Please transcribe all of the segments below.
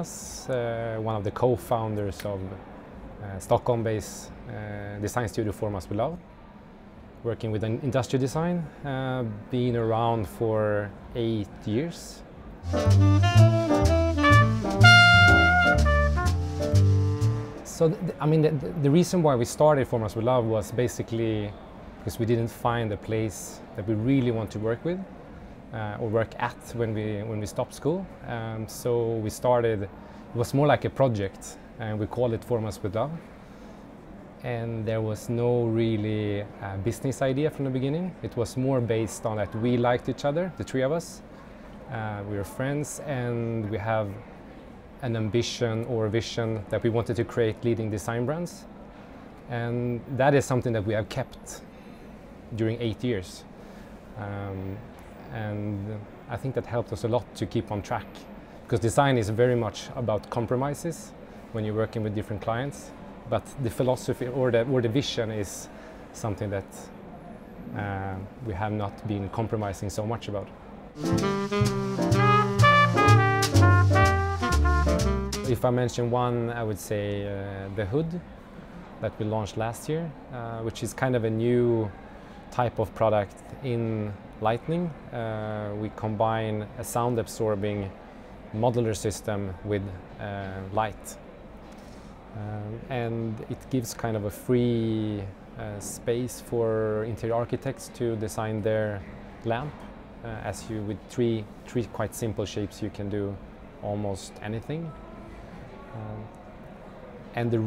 Jonas, one of the co-founders of Stockholm-based design studio Formas with Love, working with industrial design, been around for 8 years. So, the reason why we started Formas with Love was basically because we didn't find a place that we really want to work with or work at when we stopped school. So we started, it was more like a project, and we called it Formas with Love. And there was no really business idea from the beginning. It was more based on that we liked each other, the three of us. We were friends, and we have an ambition or a vision that we wanted to create leading design brands. And that is something that we have kept during 8 years. And I think that helped us a lot to keep on track, because design is very much about compromises when you're working with different clients. But the philosophy or the vision is something that we have not been compromising so much about. If I mention one, I would say the hood that we launched last year, which is kind of a new type of product in lighting. We combine a sound-absorbing modular system with light. And it gives kind of a free space for interior architects to design their lamp. As you, with three quite simple shapes, you can do almost anything. And the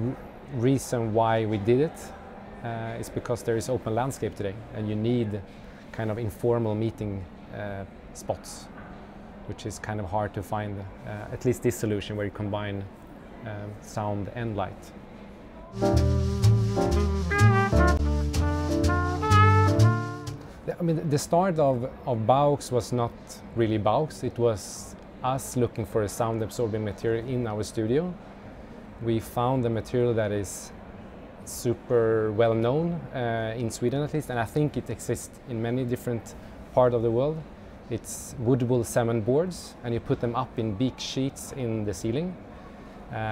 reason why we did it is because there is open landscape today, and you need kind of informal meeting spots, which is kind of hard to find, at least this solution where you combine sound and light. The start of BAUX was not really BAUX. It was us looking for a sound-absorbing material in our studio. We found a material that is super well known in Sweden, at least, and I think it exists in many different parts of the world. It's wood-wool cement boards, and you put them up in big sheets in the ceiling.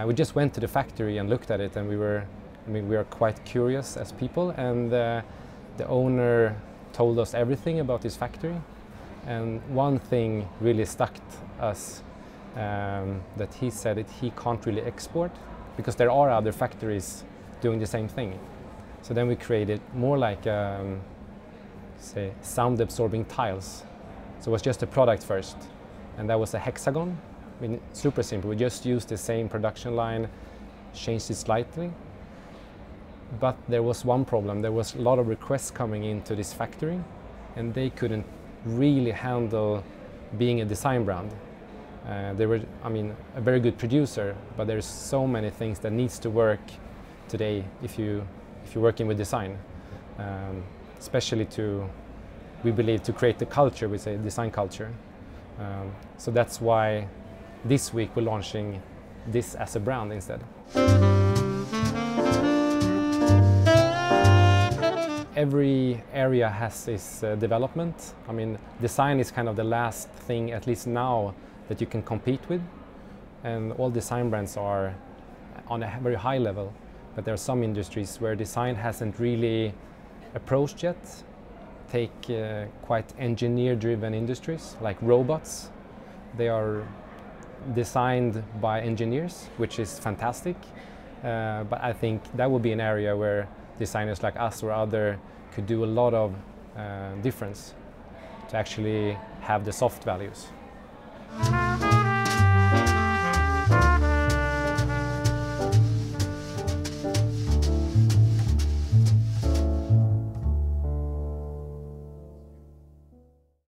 We just went to the factory and looked at it, and we were quite curious as people, and the owner told us everything about his factory. And one thing really stuck us, that he said that he can't really export because there are other factories doing the same thing. So then we created more like say sound-absorbing tiles. So it was just a product first, and that was a hexagon. Super simple. We just used the same production line, changed it slightly. But there was one problem. There was a lot of requests coming into this factory, and they couldn't really handle being a design brand. They were, a very good producer, but there's so many things that needs to work today if you're working with design, especially we believe, to create the culture, we say design culture. So that's why this week we're launching this as a brand instead. Every area has its development. Design is kind of the last thing, at least now, that you can compete with. And all design brands are on a very high level. But there are some industries where design hasn't really approached yet. Take quite engineer-driven industries, like robots. They are designed by engineers, which is fantastic. But I think that would be an area where designers like us or other could do a lot of difference to actually have the soft values.